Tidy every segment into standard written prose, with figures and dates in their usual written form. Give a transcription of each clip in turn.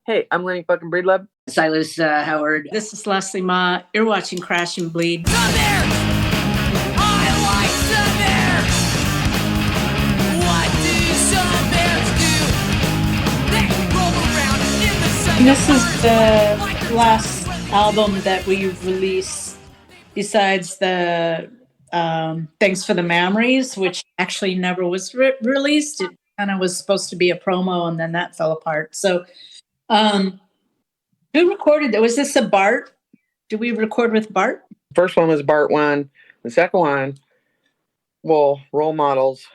Hey, I'm Lenny fucking Breedlove. Silas Howard. This is Leslie Mah. You're watching Crash and Bleed. Sun bears! I like sun bears! What do sun bears do? They roll around in the sun. This is the last album that we released besides the Thanks for the Memories, which actually never was released. It kind of was supposed to be a promo and then that fell apart. So who recorded that? Was this a Bart? Did we record with Bart? First one was Bart 1. The second one, well, Role Models.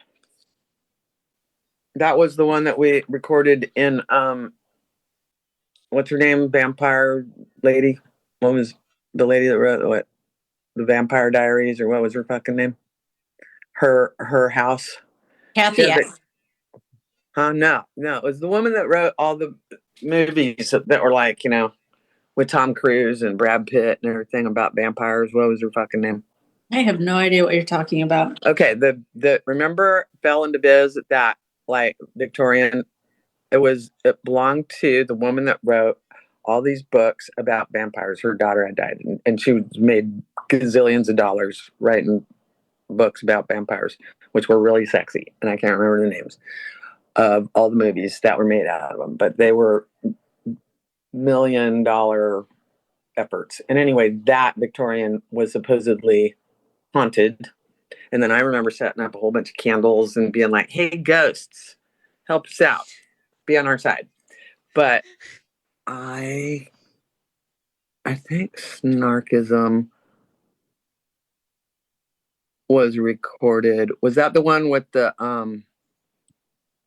That was the one that we recorded in, what's her name? Vampire lady. What was the lady that wrote what? The Vampire Diaries, or what was her fucking name? Her house. Kathy. No. It was the woman that wrote all the movies that were like, you know, with Tom Cruise and Brad Pitt and everything about vampires. What was her fucking name? I have no idea what you're talking about. Okay, the remember Fell into Biz, that like Victorian, it belonged to the woman that wrote all these books about vampires. Her daughter had died, and she made gazillions of dollars writing books about vampires, which were really sexy, and I can't remember the names of all the movies that were made out of them, but they were $1 million efforts. And anyway, that Victorian was supposedly haunted. And then I remember setting up a whole bunch of candles and being like, hey, ghosts, help us out, be on our side. But I think Snarkism was recorded. Was that the one with the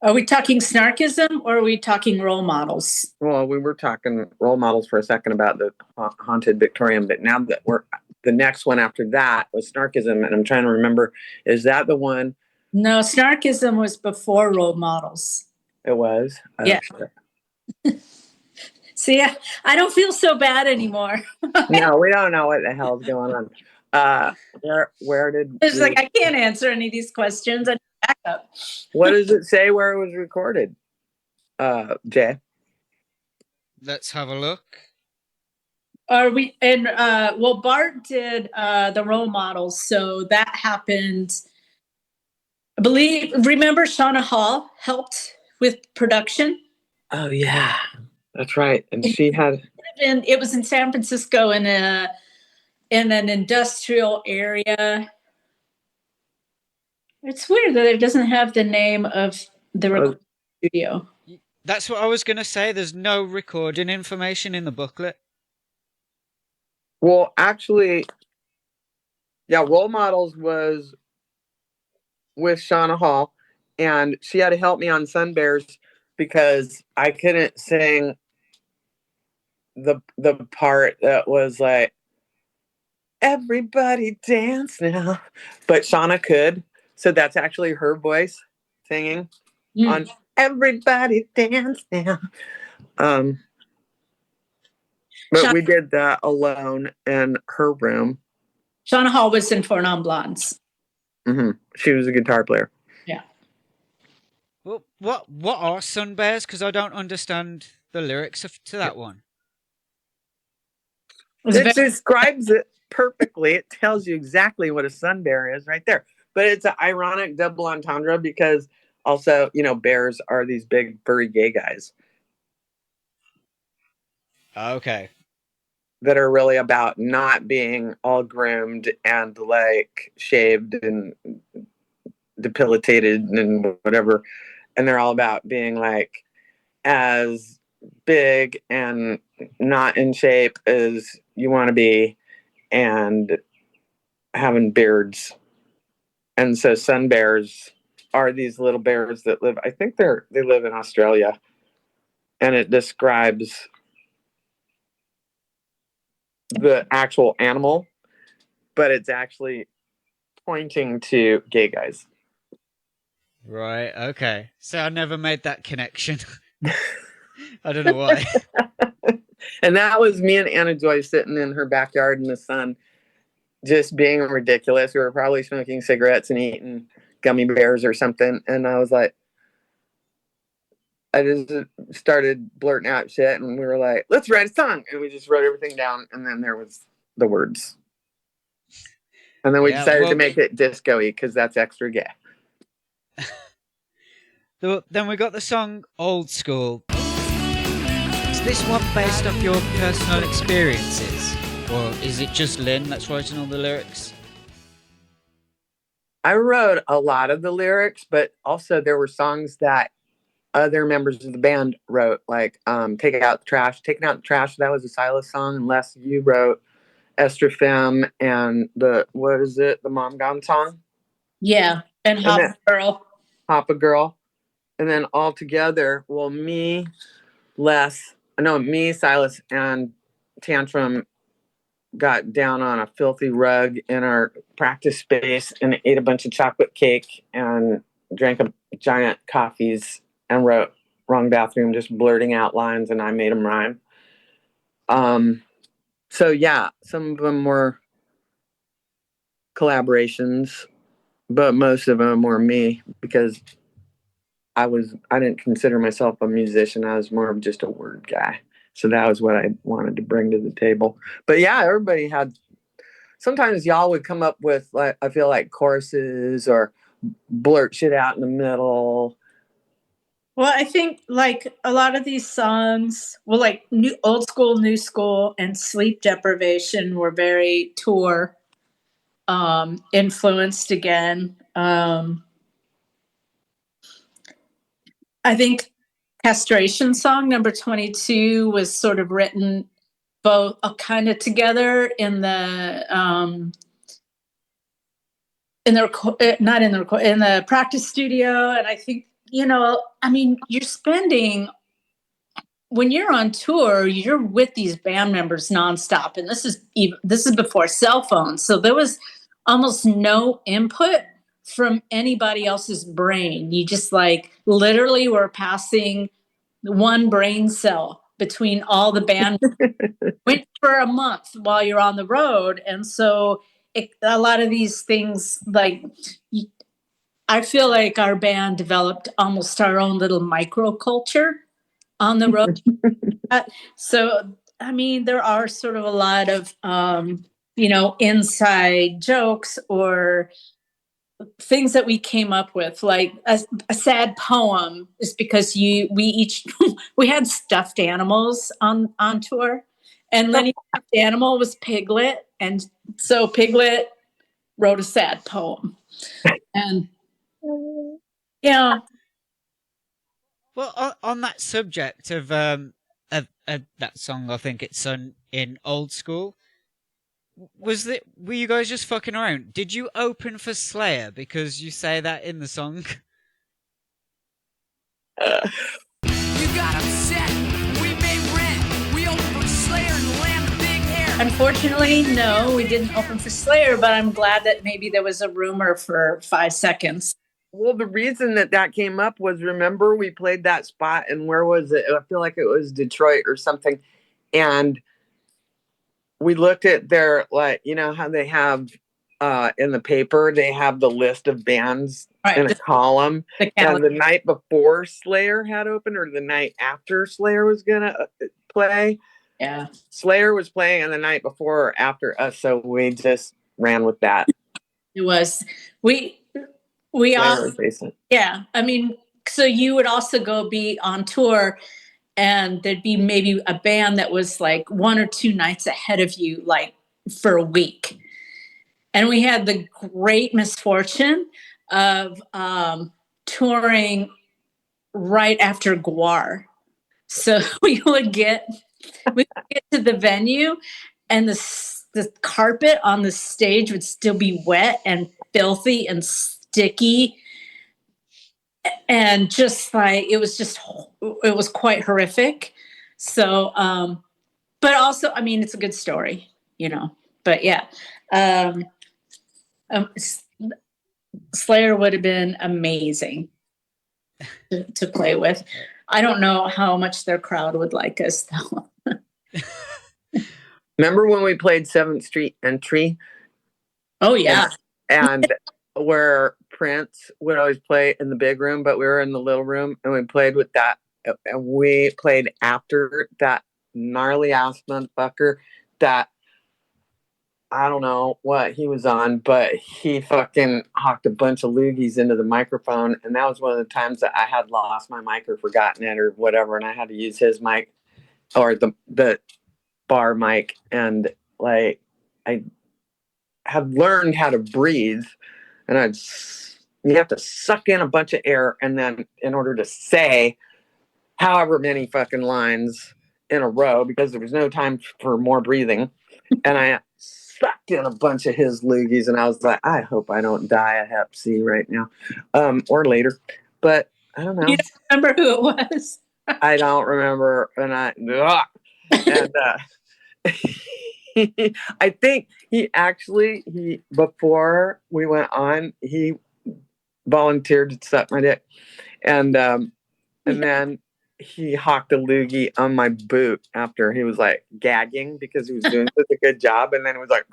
Are we talking Snarkism or are we talking Role Models? Well, we were talking Role Models for a second about the haunted Victorian, but now that the next one after that was Snarkism, and I'm trying to remember, is that the one? No, Snarkism was before Role Models. It was? Oh, yeah. See, I don't feel so bad anymore. No, we don't know what the hell's going on. Where did it's like I can't answer any of these questions. I back up. What does it say where it was recorded? Jay? Let's have a look. Are we well, Bart did the Role Models, so that happened. I believe, remember Shauna Hall helped with production? Oh yeah. That's right. And she had it was in San Francisco in an industrial area. It's weird that it doesn't have the name of the recording studio. That's what I was going to say. There's no recording information in the booklet. Well, actually, yeah, Role Models was with Shauna Hall, and she had to help me on Sun Bears because I couldn't sing the part that was like, everybody dance now. But Shauna could. So that's actually her voice singing on Everybody Dance Now. But we did that alone in her room. Shauna Hall was in Four Non Blondes. Mm-hmm. She was a guitar player. Yeah. Well, what are sun bears? Because I don't understand the lyrics to that one. It describes it perfectly. It tells you exactly what a sun bear is right there. But it's an ironic double entendre because also, you know, bears are these big furry gay guys. Okay. That are really about not being all groomed and like shaved and depilated and whatever. And they're all about being like as big and not in shape as you want to be and having beards. And so sun bears are these little bears that live, I think they live in Australia. And it describes the actual animal, but it's actually pointing to gay guys. Right, okay. So I never made that connection. I don't know why. And that was me and Anna Joy sitting in her backyard in the sun, just being ridiculous. We were probably smoking cigarettes and eating gummy bears or something. And I was like, I just started blurting out shit, and we were like, let's write a song. And we just wrote everything down, and then there was the words. And then we decided to make it disco-y because that's extra gay. Then we got the song Old School. Is this one based off your personal experiences? Or is it just Lynn that's writing all the lyrics? I wrote a lot of the lyrics, but also there were songs that other members of the band wrote, like Taking Out the Trash. That was a Silas song. And Les, you wrote Esther Femme and the Mom Gone song? Yeah, and Hop Girl. Hoppa Girl. And then all together, me, Silas, and Tantrum got down on a filthy rug in our practice space and ate a bunch of chocolate cake and drank a giant coffees and wrote Wrong Bathroom, just blurting out lines, and I made them rhyme. So yeah, some of them were collaborations, but most of them were me because I didn't consider myself a musician. I was more of just a word guy. So that was what I wanted to bring to the table. But yeah, everybody had, sometimes y'all would come up with, like, I feel like choruses or blurt shit out in the middle. Well, I think like a lot of these songs, like Old School, New School, and Sleep Deprivation were very tour influenced again. I think Castration Song number 22 was sort of written both kind of together in the practice studio. And I think, you're spending, when you're on tour, you're with these band members nonstop. And this is before cell phones. So there was almost no input from anybody else's brain. You just like literally were passing one brain cell between all the band went for a month while you're on the road. And so a lot of these things, like, I feel like our band developed almost our own little microculture on the road. So, I mean, there are sort of a lot of, inside jokes or things that we came up with, like a sad poem is because we had stuffed animals on tour, and Lenny's stuffed animal was Piglet, and so Piglet wrote a sad poem, and yeah. Well, on that subject of that song, I think it's in Old School. Were you guys just fucking around? Did you open for Slayer because you say that in the song? You got upset. We made rent. We opened for Slayer and the Land of Big Hair. Unfortunately, no, we didn't open for Slayer, but I'm glad that maybe there was a rumor for 5 seconds. Well, the reason that came up was, remember, we played that spot, and where was it? I feel like it was Detroit or something. And we looked at their, like, how they have in the paper, they have the list of bands in a column. And the night before Slayer had opened, or the night after Slayer was going to play. Yeah. Slayer was playing on the night before or after us. So we just ran with that. It was, we all, yeah. I mean, so you would also go be on tour, and there'd be maybe a band that was like 1 or 2 nights ahead of you, like for a week. And we had the great misfortune of touring right after Guar. So we would get to the venue, and the carpet on the stage would still be wet and filthy and sticky. And just like, it was quite horrific. So, but also, I mean, it's a good story, but yeah. Slayer would have been amazing to play with. I don't know how much their crowd would like us though. Remember when we played 7th Street Entry? Oh yeah. And where Prince would always play in the big room, but we were in the little room, and we played with that and we played after that gnarly ass motherfucker that I don't know what he was on, but he fucking hawked a bunch of loogies into the microphone. And that was one of the times that I had lost my mic or forgotten it or whatever. And I had to use his mic or the bar mic. And like, I had learned how to breathe. And you have to suck in a bunch of air. And then in order to say however many fucking lines in a row, because there was no time for more breathing. And I sucked in a bunch of his loogies, and I was like, I hope I don't die of Hep C right now, or later. But I don't know. You don't remember who it was? I don't remember, and I think he before we went on, he volunteered to suck my dick, and then he hawked a loogie on my boot after he was like gagging because he was doing such a good job. And then it was like,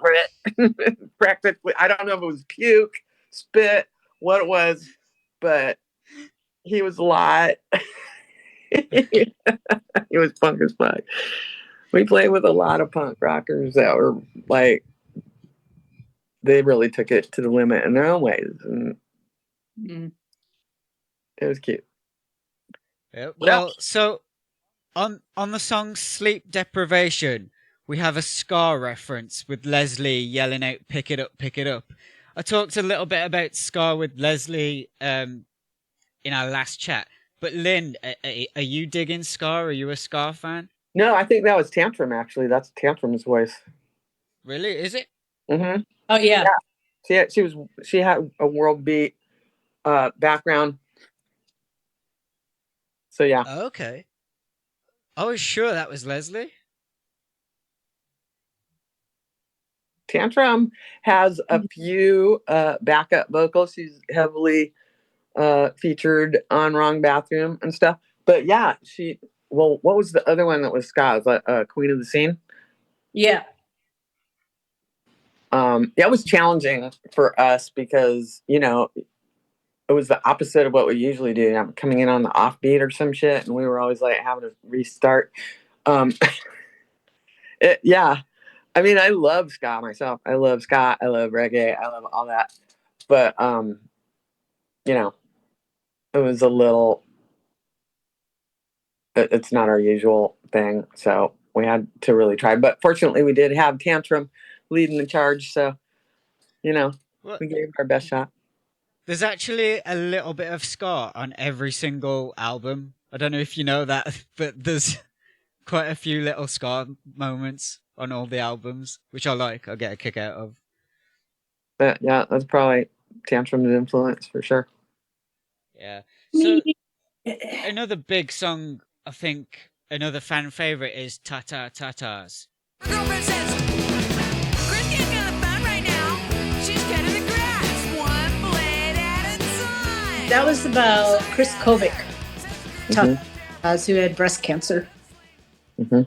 practically, I don't know if it was puke, spit, what it was, but he was a lot. He was punk as fuck. We played with a lot of punk rockers that were like, they really took it to the limit in their own ways. And it was cute. Yeah, well, so on the song Sleep Deprivation, we have a Scar reference with Leslie yelling out, pick it up, pick it up. I talked a little bit about Scar with Leslie in our last chat. But Lynn, are you digging Scar? Are you a Scar fan? No, I think that was Tantrum, actually. That's Tantrum's voice. Really? Is it? Mm-hmm. Oh, yeah. She had a world beat background. So, yeah. Okay. I was sure that was Leslie. Tantrum has a few backup vocals. She's heavily featured on Wrong Bathroom and stuff. But yeah, what was the other one that was Scott? Was Queen of the Scene? Yeah. That was challenging for us because, you know, it was the opposite of what we usually do. I'm coming in on the offbeat or some shit, and we were always like having to restart. Yeah. I mean, I love ska myself. I love ska. I love reggae. I love all that. But, you know, it was a little, it's not our usual thing. So we had to really try. But fortunately, we did have Tantrum leading the charge. So, you know, we gave it our best shot. There's actually a little bit of ska on every single album. I don't know if you know that, but there's quite a few little ska moments on all the albums, which I like. I get a kick out of. But yeah, that's probably Tantrum's influence for sure. Yeah. So another big song, I think, another fan favorite is Ta Ta Ta Ta's. My girlfriend says, Chris can't get a fun right now. She's cutting the grass one blade at a time. That was about Chris Kovic, who had breast cancer. Mm-hmm.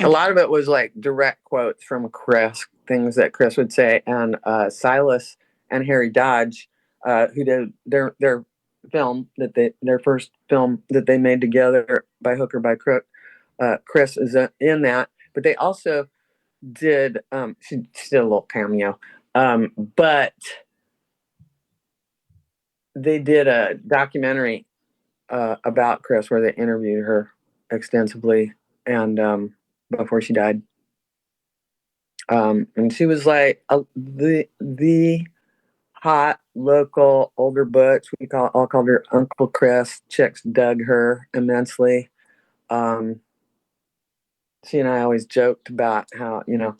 A lot of it was like direct quotes from Chris, things that Chris would say, and Silas and Harry Dodge, who did their film their first film that they made together, By Hook or by Crook. Chris is in that, but they also did. She did a little cameo, but they did a documentary about Chris where they interviewed her extensively, and before she died. And she was like the hot local older butch. All called her Uncle Chris. Chicks dug her immensely. She and I always joked about how, you know,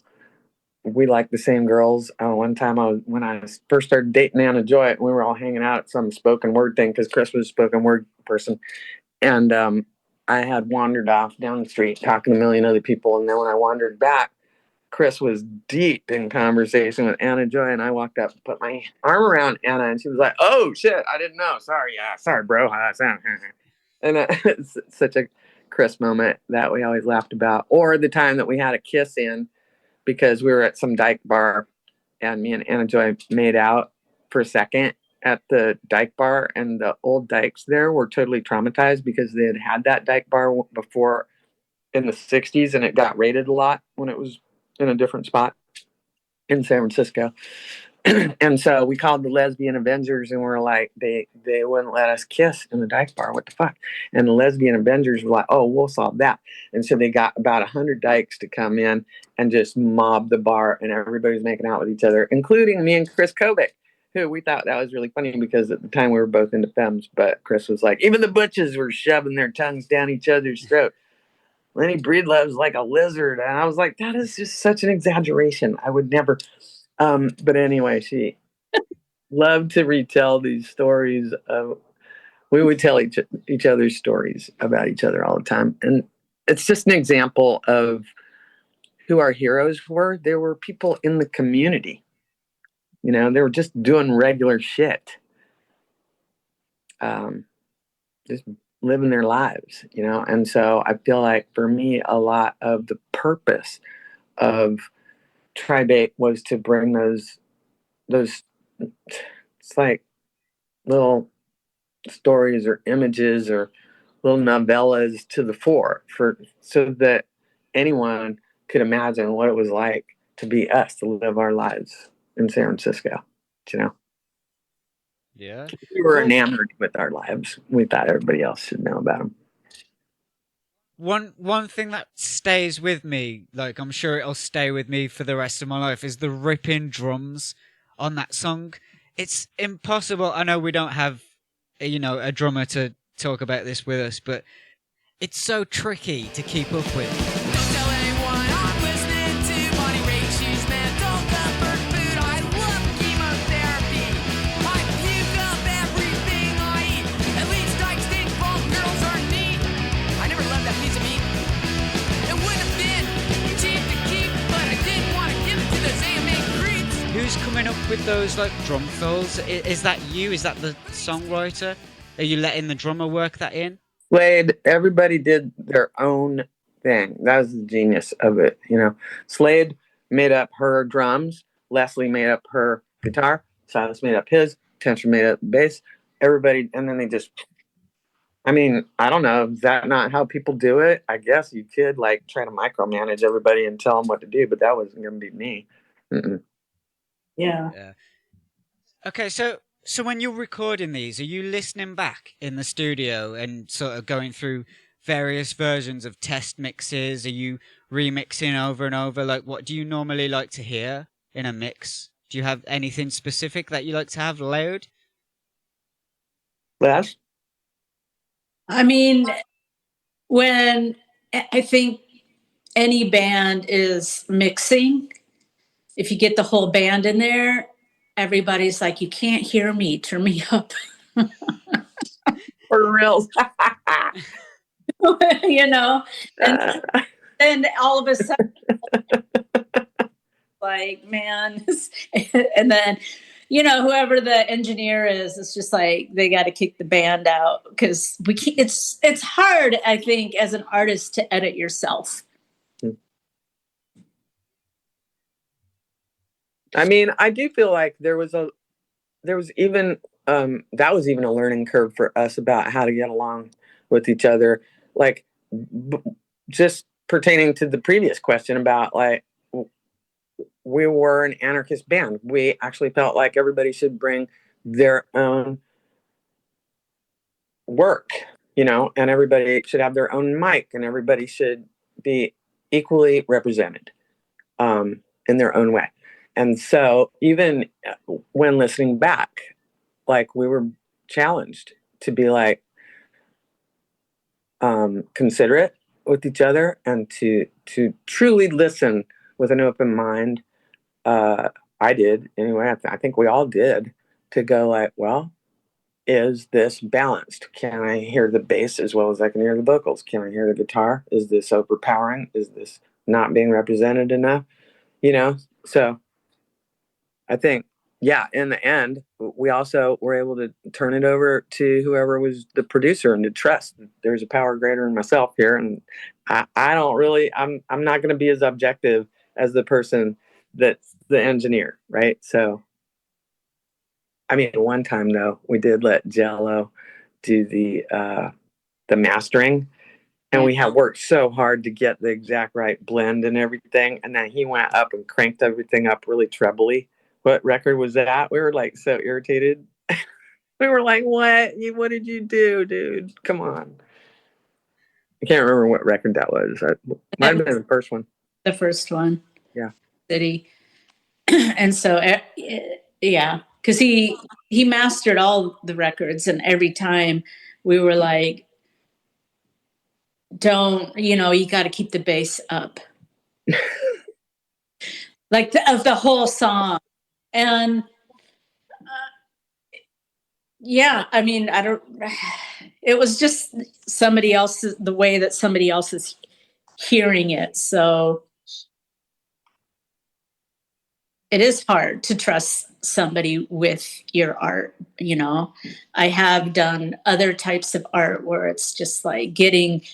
we like the same girls. One time when I first started dating Anna Joy, we were all hanging out at some spoken word thing because Chris was a spoken word person. And I had wandered off down the street talking to a million other people. And then when I wandered back, Chris was deep in conversation with Anna Joy. And I walked up and put my arm around Anna. And she was like, oh, shit, I didn't know. Sorry, bro. And it's such a Chris moment that we always laughed about. Or the time that we had a kiss in because we were at some dyke bar and me and Anna Joy made out for a second. at the Dyke Bar, and the old dykes there were totally traumatized because they had that Dyke Bar before in the 60s, and it got raided a lot when it was in a different spot in San Francisco. And so we called the Lesbian Avengers, and we're like, they wouldn't let us kiss in the Dyke Bar. What the fuck? And the Lesbian Avengers were like, oh, we'll solve that. And so they got about 100 dykes to come in and just mob the bar, and everybody's making out with each other, including me and Chris Kovic, who we thought that was really funny because at the time we were both into femmes, but Chris was like, even the butches were shoving their tongues down each other's throat. Lenny Breedlove's like a lizard. And I was like, that is just such an exaggeration. I would never. But anyway, she loved to retell these stories of, we would tell each other's stories about each other all the time. And it's just an example of who our heroes were. They were people in the community. You know, they were just doing regular shit. Just living their lives, you know? And so I feel like for me, a lot of the purpose of Tri-Bait was to bring those, it's like little stories or images or little novellas to the fore so that anyone could imagine what it was like to be us, to live our lives in San Francisco, you know? Yeah. We were enamored with our lives. We thought everybody else should know about them. One thing that stays with me, like I'm sure it'll stay with me for the rest of my life, is the ripping drums on that song. It's impossible. I know we don't have, a drummer to talk about this with us, but it's so tricky to keep up with. Don't tell anyone I'm listening to Money Ratio's mental comfort food. I love chemotherapy. I puke up everything I eat. At least dykes think bald girls are neat. I never loved that piece of meat. It wouldn't have been cheap to keep, but I didn't want to give it to those AMA creeps. Who's coming up with those like drum fills? Is that you? Is that the songwriter? Are you letting the drummer work that in? Slade, everybody did their own thing. That was the genius of it, you know. Slade made up her drums, Leslie made up her guitar, Silas made up his, Tension made up the bass, everybody, and then they just, I mean, I don't know, is that not how people do it? I guess you could like try to micromanage everybody and tell them what to do, but that wasn't going to be me. Mm-mm. Yeah. Okay, so when you're recording these, are you listening back in the studio and sort of going through various versions of test mixes? Are you remixing over and over? Like, what do you normally like to hear in a mix? Do you have anything specific that you like to have loud? Les? I mean, when I think any band is mixing, if you get the whole band in there, everybody's like, you can't hear me, turn me up. For real. You know? And then all of a sudden, like, man, and then, whoever the engineer is, it's just like, they got to kick the band out because we can't, it's hard, I think, as an artist to edit yourself. I mean, I do feel like there was even that was even a learning curve for us about how to get along with each other. Like just pertaining to the previous question about like, we were an anarchist band. We actually felt like everybody should bring their own work, and everybody should have their own mic and everybody should be equally represented in their own way. And so even when listening back, like we were challenged to be like considerate with each other and to truly listen with an open mind. I did anyway. I think we all did, to go like, well, is this balanced? Can I hear the bass as well as I can hear the vocals? Can I hear the guitar? Is this overpowering? Is this not being represented enough? So I think, yeah, in the end, we also were able to turn it over to whoever was the producer and to trust that there's a power greater than myself here. And I don't really, I'm not going to be as objective as the person that's the engineer, right? So I mean, one time though, we did let Jello do the mastering, and we had worked so hard to get the exact right blend and everything, and then he went up and cranked everything up really trebly. What record was that? We were like so irritated. We were like, "What? What did you do, dude? Come on!" I can't remember what record that was. Might have been the first one. The first one. Yeah. City. And so, yeah, because he mastered all the records, and every time we were like, don't, you got to keep the bass up. Like of the whole song. And yeah, I mean, it was just the way that somebody else is hearing it. So it is hard to trust somebody with your art. I have done other types of art where it's just like getting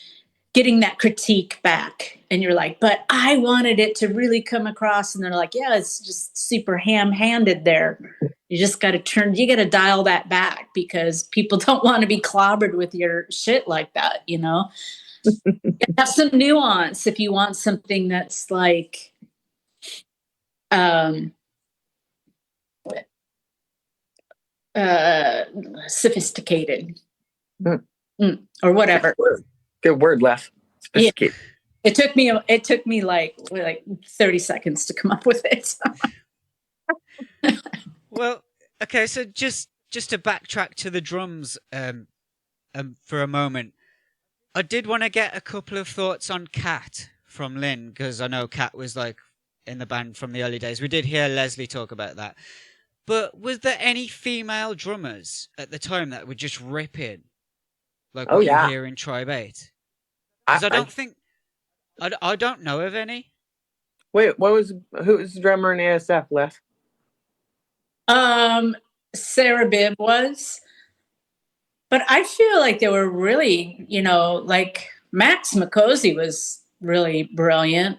that critique back, and you're like, but I wanted it to really come across, and they're like, yeah, it's just super ham-handed there. You just got to dial that back, because people don't want to be clobbered with your shit like that. Have some nuance if you want something that's like sophisticated. Or whatever. Good word, Les. Sophisticated. Yeah. It took me like 30 seconds to come up with it. So. Well, okay, so just to backtrack to the drums for a moment, I did want to get a couple of thoughts on Kat from Lynn, because I know Kat was like in the band from the early days. We did hear Leslie talk about that. But was there any female drummers at the time that would just rip in? Like what you hear in Tribe 8? Because I don't know of any. Wait, who was the drummer in ASF, Les? Sarah Bibb was. But I feel like they were really, like Max McCosey was really brilliant.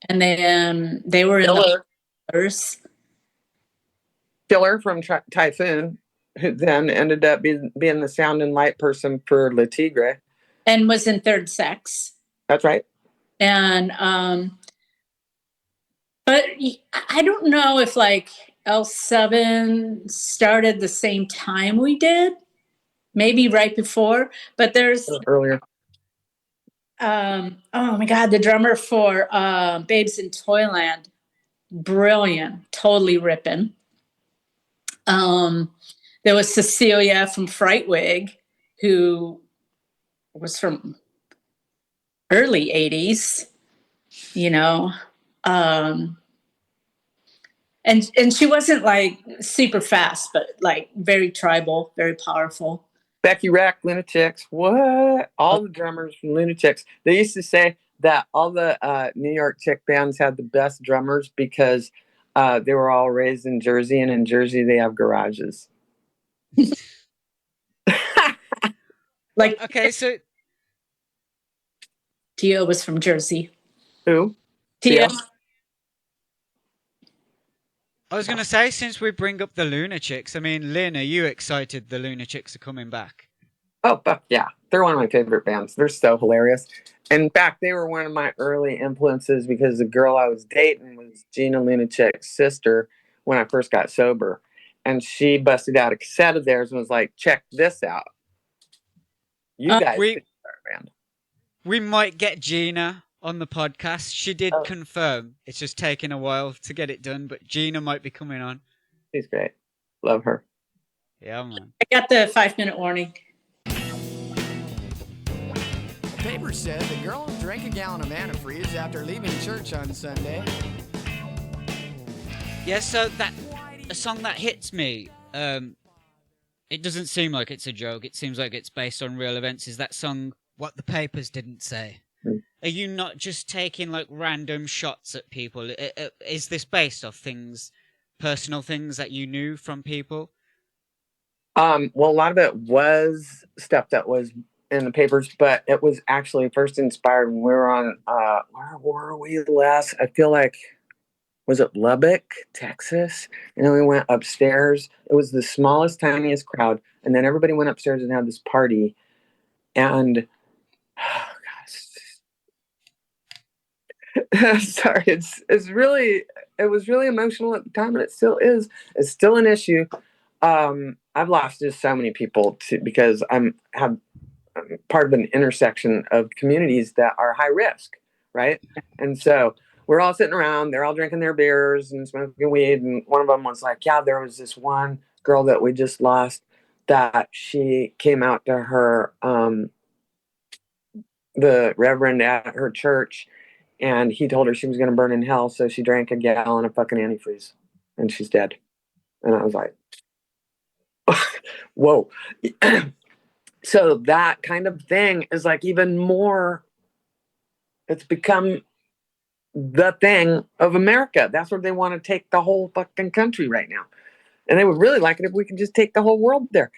And then they were in the others. Killer from Typhoon, who then ended up being the sound and light person for Le Tigre. And was in Third Sex. That's right. And, but I don't know if like L7 started the same time we did. Maybe right before, but there's earlier. Oh my God, the drummer for Babes in Toyland, brilliant, totally ripping. There was Cecilia from Frightwig, who was from early 80s, and she wasn't like super fast, but like very tribal, very powerful. Becky Rack, Lunatics, what? All the drummers from Lunatics. They used to say that all the New York chick bands had the best drummers because they were all raised in Jersey, and in Jersey they have garages. Like, okay, so Tia was from Jersey. Who? Tia. I was going to say, since we bring up the Lunatics, I mean, Lynn, are you excited the Lunatics are coming back? Oh, fuck yeah. They're one of my favorite bands. They're so hilarious. In fact, they were one of my early influences because the girl I was dating was Gina Lunatic's sister when I first got sober. And she busted out a cassette of theirs and was like, check this out. You guys should start a band. We might get Gina on the podcast. She did confirm. It's just taking a while to get it done, but Gina might be coming on. She's great. Love her. Yeah, man. I got the 5-minute warning. The paper said the girl drank a gallon of antifreeze after leaving church on Sunday. Yeah, so a song that hits me, it doesn't seem like it's a joke. It seems like it's based on real events. Is that song What the Papers Didn't Say? Are you not just taking like random shots at people? Is this based off things, personal things that you knew from people? Well, a lot of it was stuff that was in the papers, but it was actually first inspired when we were on, where were we last? I feel like was it Lubbock, Texas? And then we went upstairs. It was the smallest, tiniest crowd. And then everybody went upstairs and had this party. And oh gosh, sorry, it was really emotional at the time, and it still is. It's still an issue. I've lost just so many people because I'm part of an intersection of communities that are high risk, right? And so we're all sitting around, they're all drinking their beers and smoking weed, and one of them was like, yeah, there was this one girl that we just lost that she came out to her the reverend at her church, and he told her she was going to burn in hell, so she drank a gallon of fucking antifreeze and she's dead. And I was like, whoa. So that kind of thing is like even more, it's become the thing of America. That's where they want to take the whole fucking country right now. And they would really like it if we could just take the whole world there.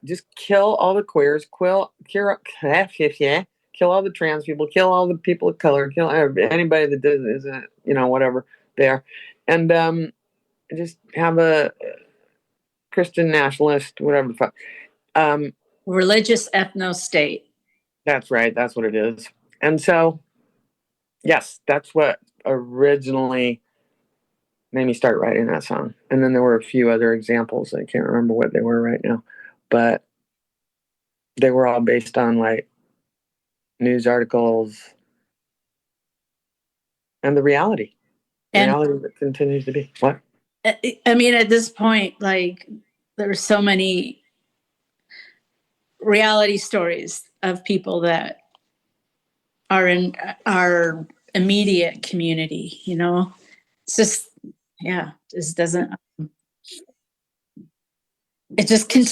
Just kill all the queers, kill all the trans people, kill all the people of color, kill anybody that isn't, whatever they are. And just have a Christian nationalist, whatever the fuck. Religious ethno state. That's right. That's what it is. And so, yes, that's what originally made me start writing that song. And then there were a few other examples. I can't remember what they were right now, but they were all based on like news articles and the reality that continues to be. What? I mean, at this point, like, there are so many reality stories of people that are in our immediate community, it's just, yeah, just doesn't, it just can.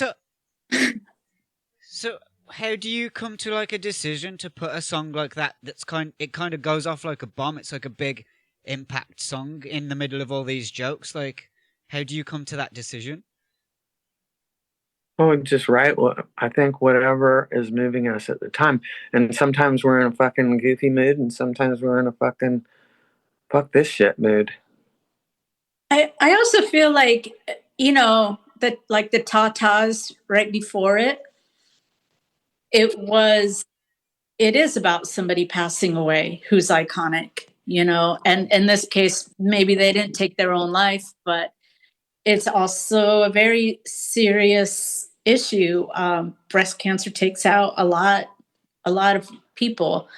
So how do you come to like a decision to put a song like that it kind of goes off like a bomb? It's like a big impact song in the middle of all these jokes. Like, how do you come to that decision? Oh, just write I think whatever is moving us at the time. And sometimes we're in a fucking goofy mood, and sometimes we're in a fucking fuck this shit mood. I also feel like, that like the tatas right before it is about somebody passing away who's iconic, and in this case, maybe they didn't take their own life, but it's also a very serious issue. Breast cancer takes out a lot of people.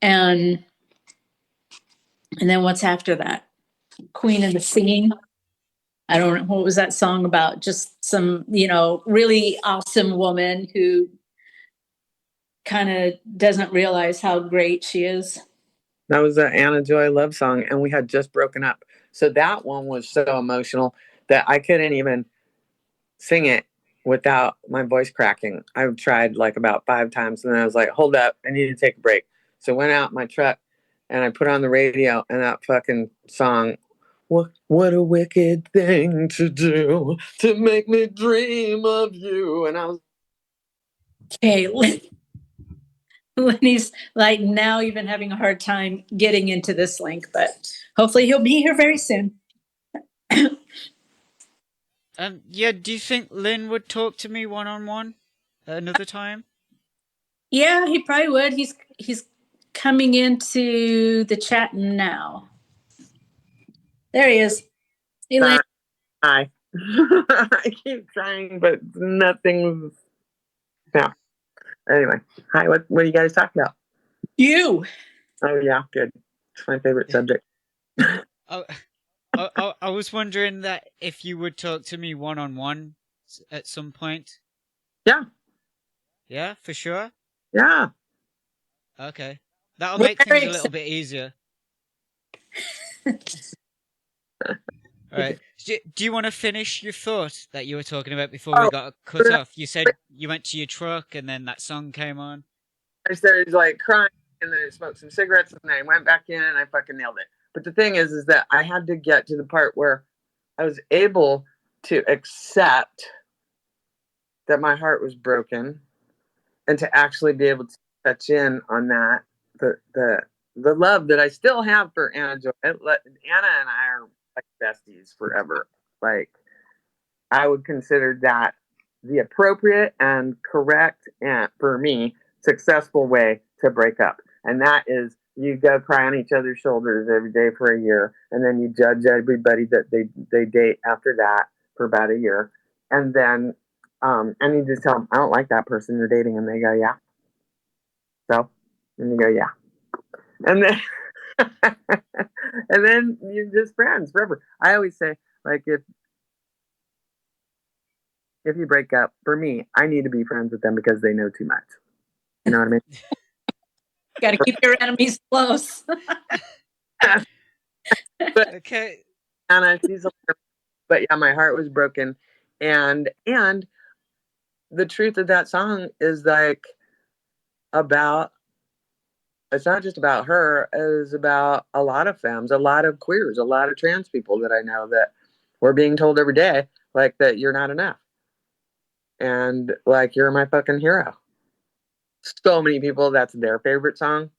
And then what's after that? Queen of the Scene. I don't know, what was that song about? Just some, really awesome woman who kind of doesn't realize how great she is. That was an Anna Joy love song, and we had just broken up. So that one was so emotional that I couldn't even sing it without my voice cracking. I've tried like about 5 times, and then I was like, hold up, I need to take a break. So I went out in my truck and I put on the radio, and that fucking song, what a wicked thing to do to make me dream of you. And I was okay. Lenny's like now even having a hard time getting into this link, but hopefully he'll be here very soon. Yeah, do you think Lynn would talk to me one-on-one another time? Yeah, he probably would. He's coming into the chat now. There he is. Hey, Lynn. Hi. I keep trying, but nothing's. Yeah. Anyway, hi. What are you guys talking about? You. Oh yeah, good. It's my favorite subject. I was wondering that if you would talk to me one-on-one at some point. Yeah. Yeah, for sure. Yeah. Okay, that'll make things a little bit easier. All right. Do you want to finish your thought that you were talking about before we got cut off? You said you went to your truck and then that song came on. I started like crying, and then I smoked some cigarettes, and then I went back in and I fucking nailed it. But the thing is that I had to get to the part where I was able to accept that my heart was broken, and to actually be able to touch in on that, the the love that I still have for Anna Joy. Anna and I are like besties forever. Like, I would consider that the appropriate and correct and, for me, successful way to break up. And that is you go cry on each other's shoulders every day for a year, and then you judge everybody that they date after that for about a year. And then and you just tell them, I don't like that person you're dating, and they go, yeah. So, and you go, yeah. And then and then you're just friends forever. I always say, like, if you break up, for me, I need to be friends with them because they know too much. You know what I mean? Got to keep your enemies close. But Okay. Anna, but yeah, my heart was broken, and the truth of that song is like about. It's not just about her. It's about a lot of femmes, a lot of queers, a lot of trans people that I know that we're being told every day, like, that you're not enough, and like, you're my fucking hero. So many people, that's their favorite song,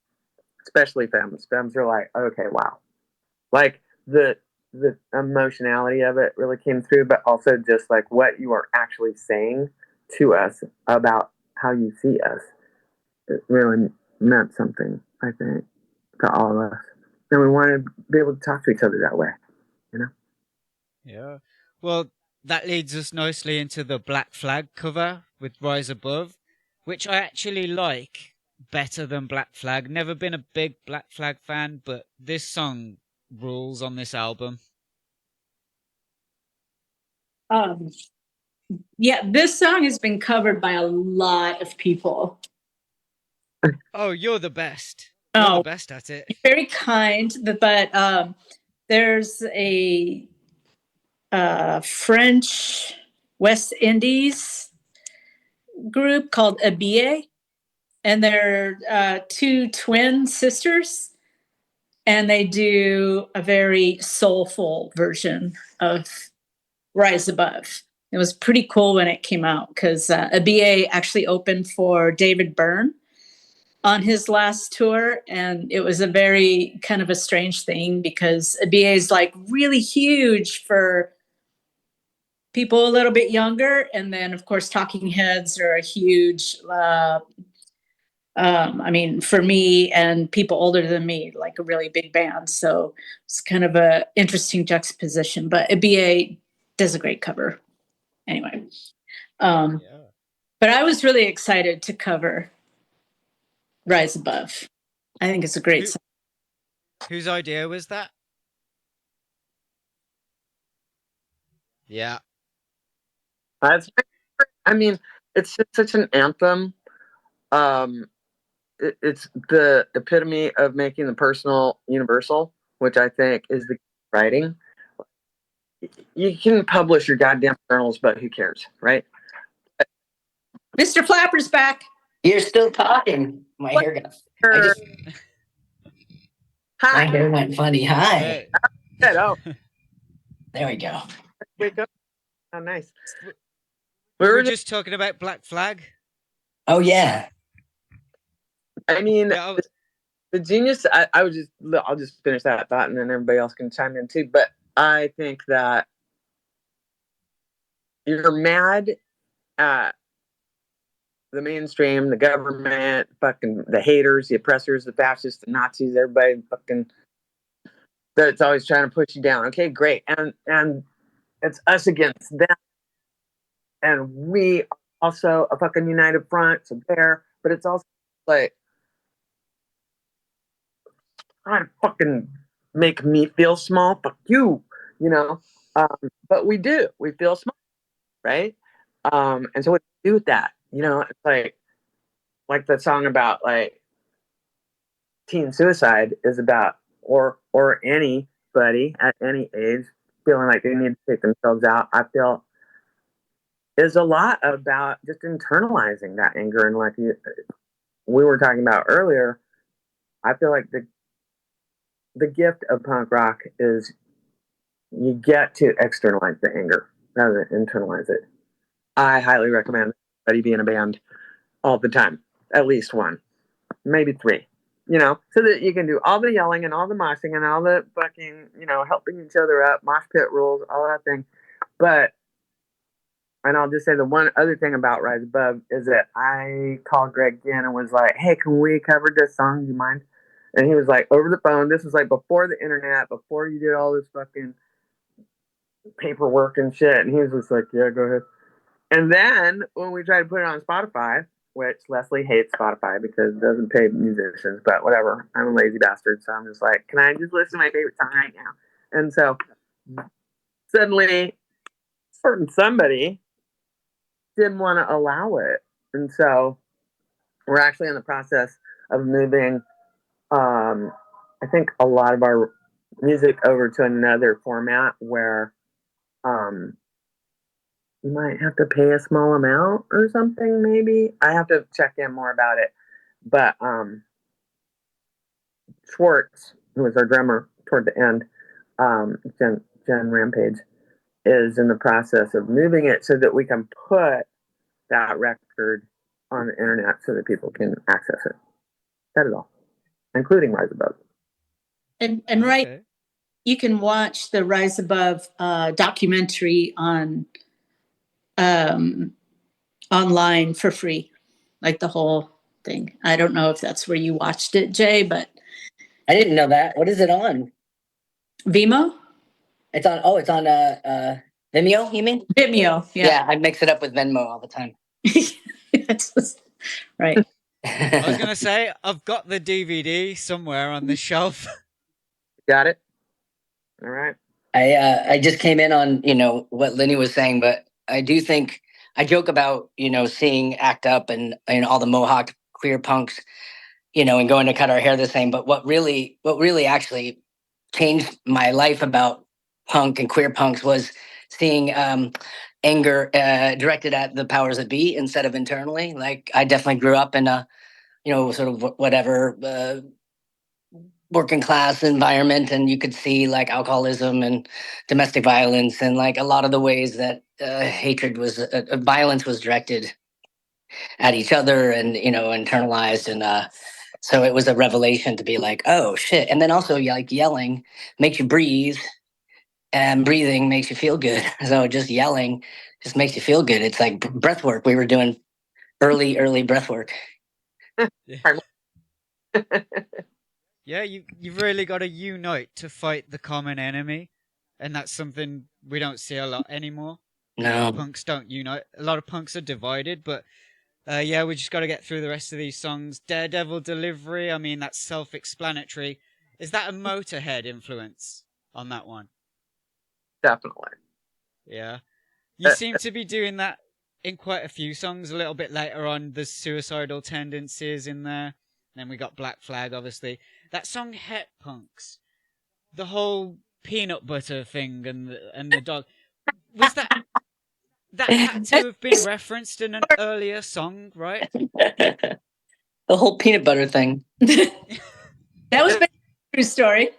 especially femmes. Femmes are like, okay, wow, like the emotionality of it really came through, but also just like what you are actually saying to us about how you see us. It really meant something, I think, to all of us, and we wanted to be able to talk to each other that way, you know. Yeah. Well, that leads us nicely into the Black Flag cover with Rise Above, which I actually like better than Black Flag. Never been a big Black Flag fan, but this song rules on this album. Yeah, this song has been covered by a lot of people. Oh, you're the best. You're the best at it. Very kind, but there's a French West Indies group called Abie, and they're two twin sisters, and they do a very soulful version of Rise Above. It was pretty cool when it came out because Abie actually opened for David Byrne on his last tour, and it was a very kind of a strange thing because Abie is like really huge for people a little bit younger, and then of course Talking Heads are a huge I mean, for me and people older than me, like a really big band. So it's kind of a interesting juxtaposition, but Abie does a great cover anyway. Yeah. But I was really excited to cover Rise Above. I think it's a great song. Whose idea was that? Yeah. That's, I mean, it's just such an anthem. It's the epitome of making the personal universal, which I think is the writing. You can publish your goddamn journals, but who cares, right? Mr. Flapper's back. You're still talking. My hair got. My hair went funny. Hi. Oh, There we go. wake up. Oh, nice. We were just talking about Black Flag. Oh yeah. I mean, Yeah, the genius. I'll just finish that thought, and then everybody else can chime in too. But I think that you're mad at the mainstream, the government, fucking the haters, the oppressors, the fascists, the Nazis, everybody fucking that's always trying to push you down. Okay, great. And it's us against them. And we also a fucking united front, so there, but it's also like trying to fucking make me feel small. Fuck you, you know. But we do. We feel small, right? And so what do you do with that? You know, it's like the song about like teen suicide is about, or anybody at any age feeling like they need to take themselves out. I feel is a lot about just internalizing that anger, and like we were talking about earlier, I feel like the gift of punk rock is you get to externalize the anger rather than internalize it. I highly recommend everybody be in a band all the time, at least one, maybe three, so that you can do all the yelling and all the moshing and all the fucking, helping each other up, mosh pit rules, all that thing. But, and I'll just say the one other thing about Rise Above is that I called Greg again and was like, hey, can we cover this song? Do you mind? And he was like, over the phone. This was like before the internet, before you did all this fucking paperwork and shit. And he was just like, yeah, go ahead. And then when we tried to put it on Spotify, which Leslie hates Spotify because it doesn't pay musicians, but whatever. I'm a lazy bastard. So I'm just like, can I just listen to my favorite song right now? And so suddenly, certain somebody didn't want to allow it. And so we're actually in the process of moving, I think, a lot of our music over to another format where you might have to pay a small amount or something, maybe. I have to check in more about it. But Schwartz, who was our drummer toward the end, Jen Rampage, is in the process of moving it so that we can put that record on the internet so that people can access it. That is all, including Rise Above. And right, you can watch the Rise Above documentary on online for free, like the whole thing. I don't know if that's where you watched it, Jay, but I didn't know that. What is it on? Vimeo? It's on. Oh, it's on Vimeo. You mean? Vimeo. Yeah, I mix it up with Venmo all the time. Right. I was gonna say I've got the DVD somewhere on the shelf. Got it. All right. I just came in on what Lenny was saying, but I do think I joke about seeing ACT UP and all the Mohawk queer punks, and going to cut our hair the same. But what really actually changed my life about punk and queer punks was seeing anger directed at the powers that be instead of internally. Like I definitely grew up in a sort of whatever working class environment, and you could see like alcoholism and domestic violence and like a lot of the ways that hatred was violence was directed at each other and internalized. And so it was a revelation to be like, oh shit. And then also like yelling makes you breathe, and breathing makes you feel good. So just yelling just makes you feel good. It's like breath work. We were doing early breath work. Yeah, you've really got to unite to fight the common enemy, and that's something we don't see a lot anymore. No, punks don't unite. A lot of punks are divided, but yeah, we just got to get through the rest of these songs. Daredevil Delivery, I mean, that's self-explanatory. Is that a Motorhead influence on that one? Definitely. Yeah. You seem to be doing that in quite a few songs. A little bit later on, there's suicidal tendencies in there. Then we got Black Flag, obviously. That song Het Punks, the whole peanut butter thing and the dog, was that had to have been referenced in an earlier song, right? the whole peanut butter thing. That was a true story,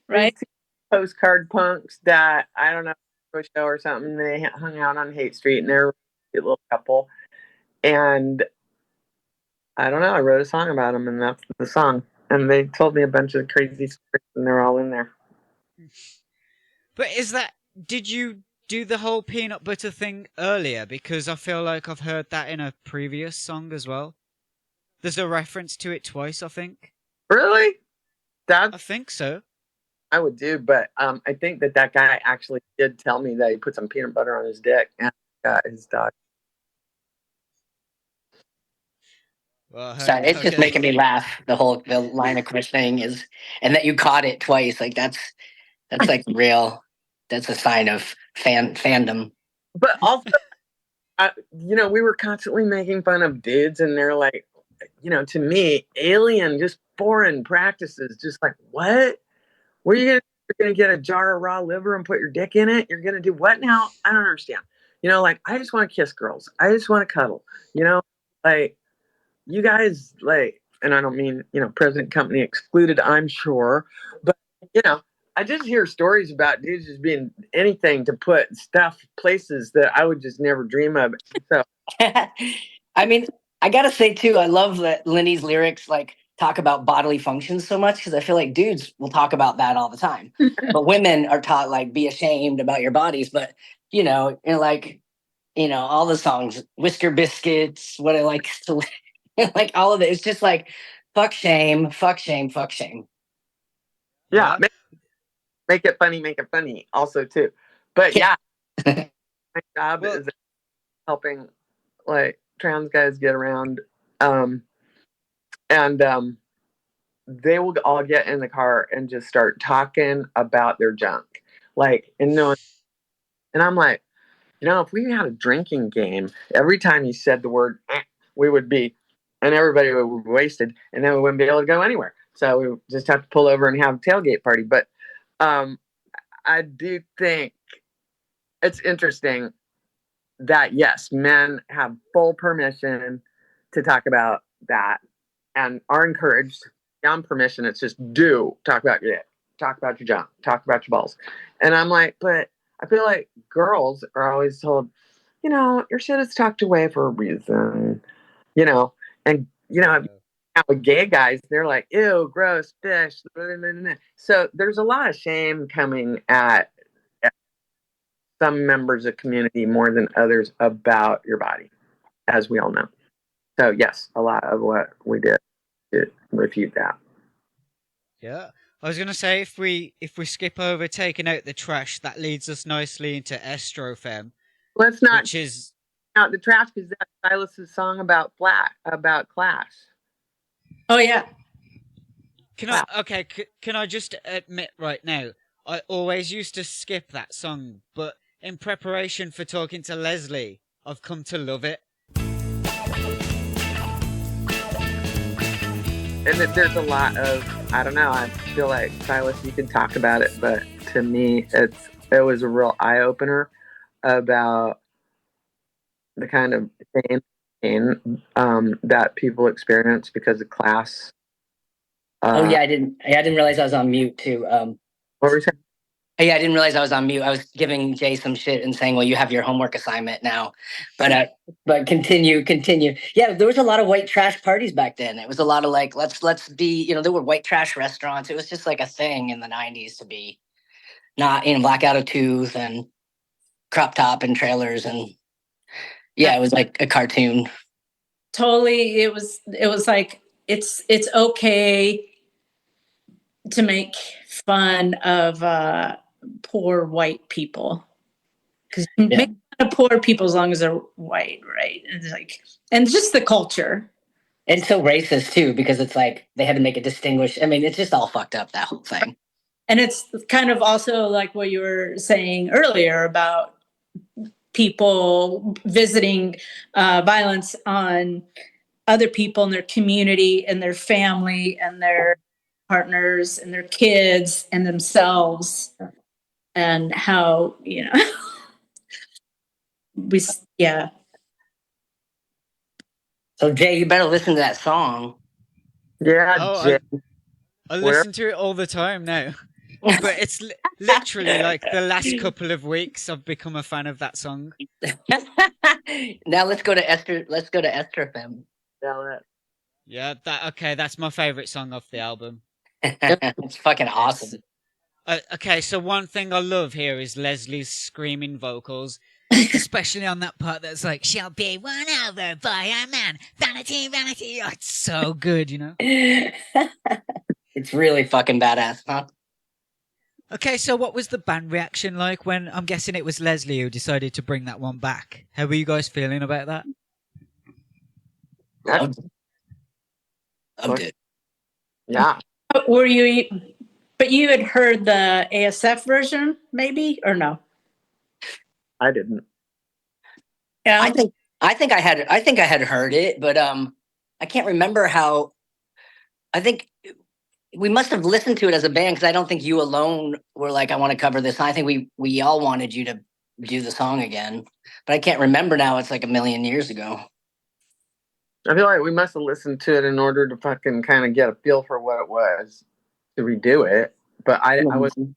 right? Postcard punks that, I don't know, a show or something, they hung out on Haight Street and they're a cute little couple. And I don't know, I wrote a song about them and that's the song. And they told me a bunch of crazy stories and they're all in there. But did you do the whole peanut butter thing earlier? Because I feel like I've heard that in a previous song as well. There's a reference to it twice, I think. Really? I think so. I would do, but I think that guy actually did tell me that he put some peanut butter on his dick and his dog. Well, Sorry, it's just making me laugh. The line of questioning is, and that you caught it twice. Like that's like real. That's a sign of fandom. But also, we were constantly making fun of dudes, and they're like, to me, alien, just foreign practices. Just like, what? What are you gonna? You're gonna get a jar of raw liver and put your dick in it? You're gonna do what now? I don't understand. Like I just want to kiss girls. I just want to cuddle. Like. You guys, like, and I don't mean, present company excluded, I'm sure, but, I just hear stories about dudes just being anything to put stuff places that I would just never dream of. So, I mean, I gotta say too, I love Lenny's lyrics. Like, talk about bodily functions so much, because I feel like dudes will talk about that all the time, but women are taught like be ashamed about your bodies. But like all the songs, Whisker Biscuits, what I like to like all of it. It's just like fuck shame, fuck shame, fuck shame. Yeah, Yeah. make it funny also too. But Yeah. yeah, my job Well, is helping like trans guys get around. And they will all get in the car and just start talking about their junk. Like, and I'm like, if we had a drinking game, every time you said the word, we would be, and everybody would be wasted, and then we wouldn't be able to go anywhere. So we would just have to pull over and have a tailgate party. But I do think it's interesting that, yes, men have full permission to talk about that and are encouraged beyond permission. It's just talk about your junk, talk about your balls. And I'm like, but I feel like girls are always told, your shit is tucked away for a reason, and with gay guys, they're like, ew, gross, fish. Blah, blah, blah. So there's a lot of shame coming at some members of community more than others about your body, as we all know. So yes, a lot of what we did to refute that. yeah. I was gonna say if we skip over taking out the trash, that leads us nicely into Estrofem, Let's not which is out the trash because that's Silas's song about class. Oh yeah. Can I just admit right now, I always used to skip that song, but in preparation for talking to Leslie, I've come to love it. And there's a lot of, I don't know, I feel like, Silas, you can talk about it, but to me, it was a real eye-opener about the kind of pain that people experience because of class. Oh yeah, I didn't realize I was on mute too. What were you saying? Yeah, I didn't realize I was on mute. I was giving Jay some shit and saying, "Well, you have your homework assignment now." But continue. Yeah, there was a lot of white trash parties back then. It was a lot of like, let's be, there were white trash restaurants. It was just like a thing in the '90s to be not blackout of tooth and crop top and trailers, and yeah, it was like a cartoon. Totally. It was like it's okay to make fun of poor white people, because you can make fun of poor people as long as they're white, right? And it's like, and just the culture. It's so racist too, because it's like they had to make it distinguish. I mean, it's just all fucked up, that whole thing. And it's kind of also like what you were saying earlier about people visiting violence on other people in their community and their family and their partners and their kids and themselves, and how yeah. So Jay, you better listen to that song. Yeah, Oh, I listen to it all the time now. But it's literally like the last couple of weeks I've become a fan of that song. Now let's go to Estrofem. Yeah, that's my favorite song off the album. It's fucking awesome. Okay, so one thing I love here is Leslie's screaming vocals, especially on that part that's like, "She'll be won over by a man, vanity, vanity." Oh, it's so good, It's really fucking badass, huh? Okay, so what was the band reaction like when, I'm guessing it was Leslie who decided to bring that one back? How were you guys feeling about that? Loved it. Yeah. Were you? But you had heard the ASF version, maybe, or no? I didn't. Yeah, I think I had heard it, but I can't remember how. I think we must have listened to it as a band, because I don't think you alone were like, "I want to cover this." I think we all wanted you to do the song again, but I can't remember now. It's like a million years ago. I feel like we must have listened to it in order to fucking kind of get a feel for what it was to redo it. But I wasn't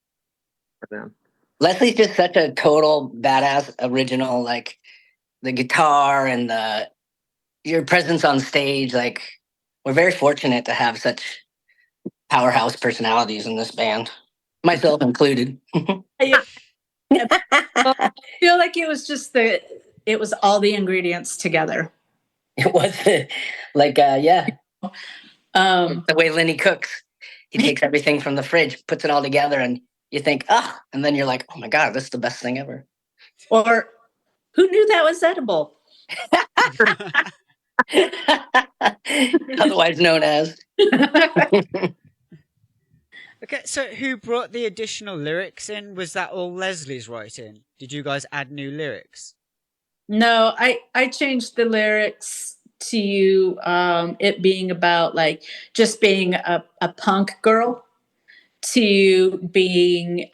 for them. Leslie's just such a total badass original, like the guitar and your presence on stage, like We're very fortunate to have such powerhouse personalities in this band, myself included. I feel like it was just it was all the ingredients together. It was like, yeah, Um, the way Lenny cooks. He takes everything from the fridge, puts it all together, and you think, ah, and then you're like, oh my God, this is the best thing ever. or who knew that was edible? Otherwise known as. Okay, so who brought the additional lyrics in? Was that all Leslie's writing? Did you guys add new lyrics? No, I changed the lyrics to it being about like just being a punk girl to being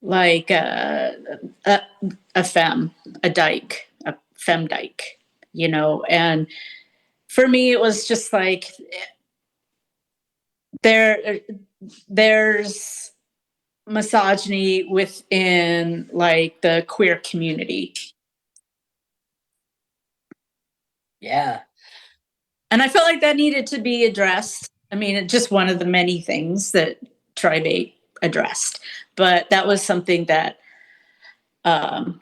like a femme, a dyke, a femme dyke, you know. And for me, it was just like there's misogyny within like the queer community. Yeah. And I felt like that needed to be addressed. I mean, it's just one of the many things that Tribe 8 addressed. But that was something that I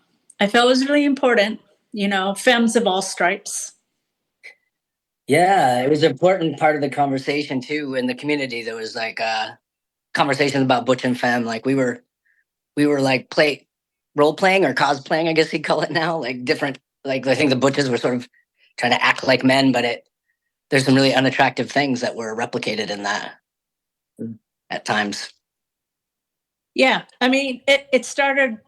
felt was really important. You know, femmes of all stripes. Yeah, it was an important part of the conversation too in the community. There was like conversations about butch and femme. Like we were like role playing or cosplaying, I guess you'd call it now. Like different, like I think the butches were sort of trying to act like men, but there's some really unattractive things that were replicated in that at times. Yeah, I mean, it started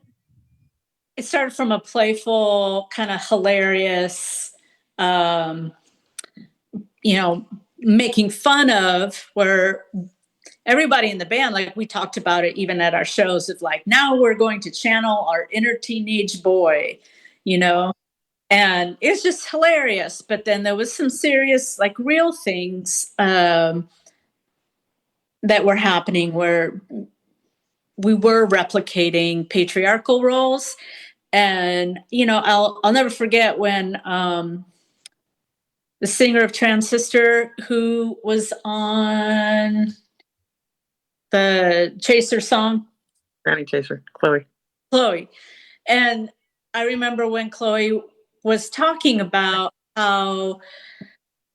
from a playful, kind of hilarious, you know, making fun of where everybody in the band, like we talked about it even at our shows of like, now we're going to channel our inner teenage boy, you know, and it's just hilarious. But then there was some serious, like real things that were happening where we were replicating patriarchal roles. And, you know, I'll never forget when the singer of Transistor, who was on the Chaser song, Granny Chaser, Chloe. And I remember when Chloe was talking about how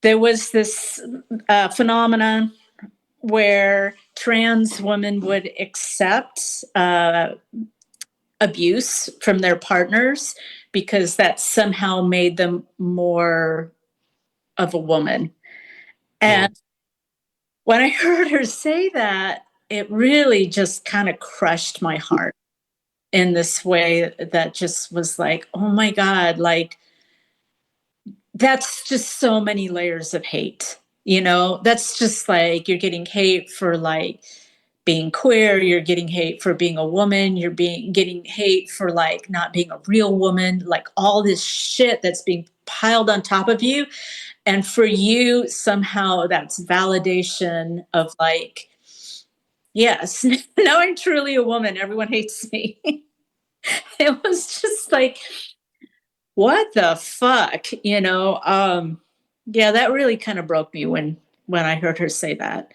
there was this phenomenon where trans women would accept abuse from their partners because that somehow made them more of a woman. And when I heard her say that, it really just kind of crushed my heart in this way that just was like, oh my God, like that's just so many layers of hate. You know, that's just like you're getting hate for like being queer, you're getting hate for being a woman, you're getting hate for like not being a real woman, like all this shit that's being piled on top of you. And for you, somehow that's validation of like, yes, now I'm truly a woman. Everyone hates me. It was just like, what the fuck, you know? Yeah, that really kind of broke me when I heard her say that.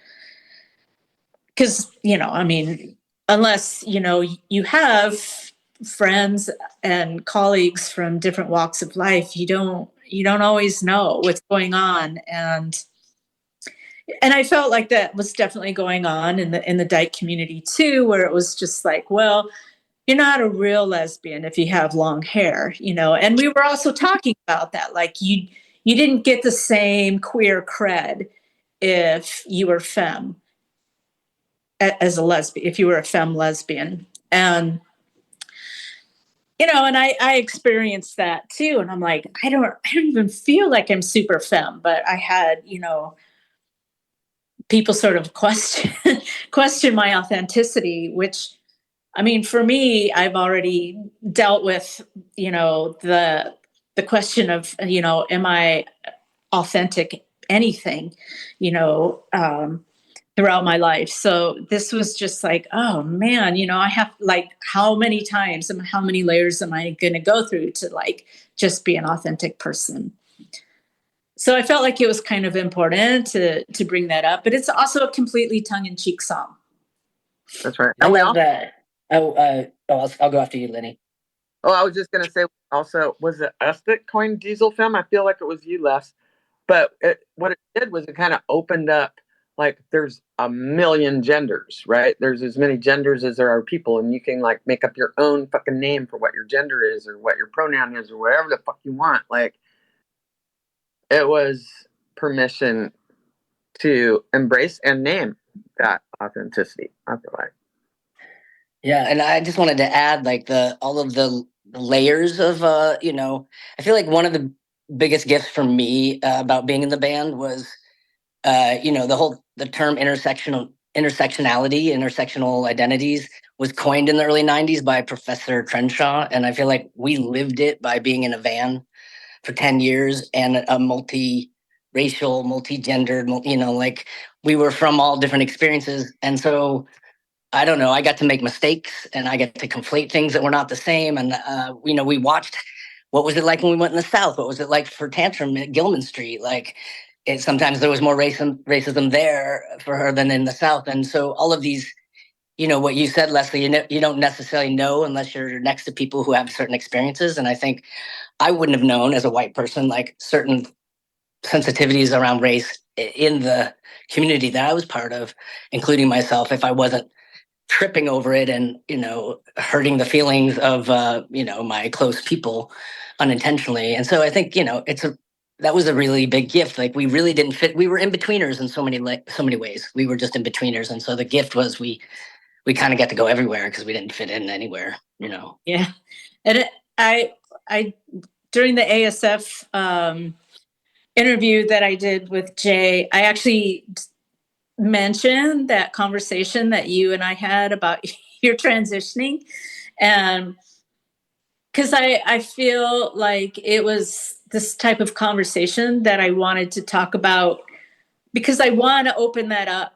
Because, you know, I mean, unless, you know, you have friends and colleagues from different walks of life, you don't always know what's going on. And I felt like that was definitely going on in the dyke community too, where it was just like, well, you're not a real lesbian if you have long hair, you know. And we were also talking about that, like you didn't get the same queer cred if you were femme as a lesbian, if you were a femme lesbian. And you know, and I experienced that too. And I'm like, I don't even feel like I'm super femme, but I had, you know, people sort of question my authenticity, which, I mean, for me, I've already dealt with, you know, the question of, you know, am I authentic anything, you know, throughout my life. So this was just like, oh man, you know, I have like how many times and how many layers am I going to go through to like just be an authentic person? So I felt like it was kind of important to bring that up, but it's also a completely tongue-in-cheek song. That's right. I And we love also, that. I'll go after you, Lenny. I was just gonna say, also, was it us that coined diesel film? I feel like it was you, Les. But what it did was it kind of opened up, like, there's a million genders, right? There's as many genders as there are people, and you can like make up your own fucking name for what your gender is or what your pronoun is or whatever the fuck you want. Like, it was permission to embrace and name that authenticity, I feel like. Yeah, and I just wanted to add like all of the layers of I feel like one of the biggest gifts for me about being in the band was the term intersectional identities was coined in the early 90s by Professor Crenshaw, and I feel like we lived it by being in a van for 10 years and a multi-racial, multi-gendered, like we were from all different experiences. And so I don't know. I got to make mistakes, and I get to conflate things that were not the same. And we watched. What was it like when we went in the South? What was it like for Tantrum at Gilman Street? Like, sometimes there was more racism there for her than in the South. And so all of these, what you said, Leslie, you don't necessarily know unless you're next to people who have certain experiences. And I think I wouldn't have known as a white person like certain sensitivities around race in the community that I was part of, including myself, if I wasn't tripping over it and hurting the feelings of my close people unintentionally. And so I think that was a really big gift. Like, we really didn't fit. We were in betweeners in so many ways. We were just in betweeners, and so the gift was we kind of got to go everywhere because we didn't fit in anywhere. Yeah, and I during the ASF interview that I did with Jay, I actually mentioned that conversation that you and I had about your transitioning, and because I feel like it was this type of conversation that I wanted to talk about, because I want to open that up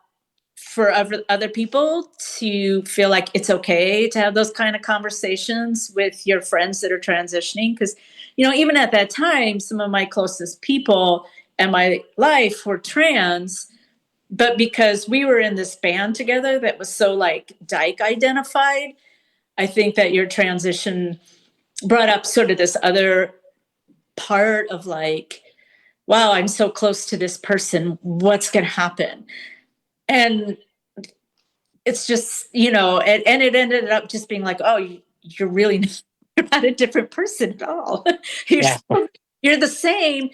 for other people to feel like it's okay to have those kind of conversations with your friends that are transitioning. Because even at that time, some of my closest people in my life were trans, but because we were in this band together that was so like dyke identified, I think that your transition brought up sort of this other part of like, wow, I'm so close to this person, what's going to happen? And it's just, and it ended up just being like, oh, you're really you're not a different person at all. Yeah. You're the same,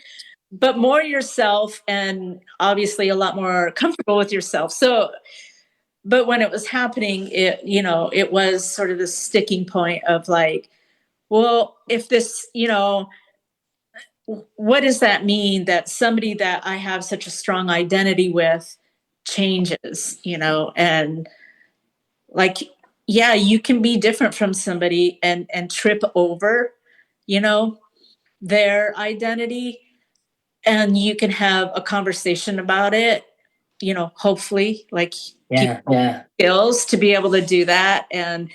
but more yourself, and obviously a lot more comfortable with yourself. So, but when it was happening, it was sort of the sticking point of like, well, if this, what does that mean that somebody that I have such a strong identity with changes, and like, yeah, you can be different from somebody and trip over, their identity, and you can have a conversation about it, hopefully, like, keep Yeah. skills to be able to do that. And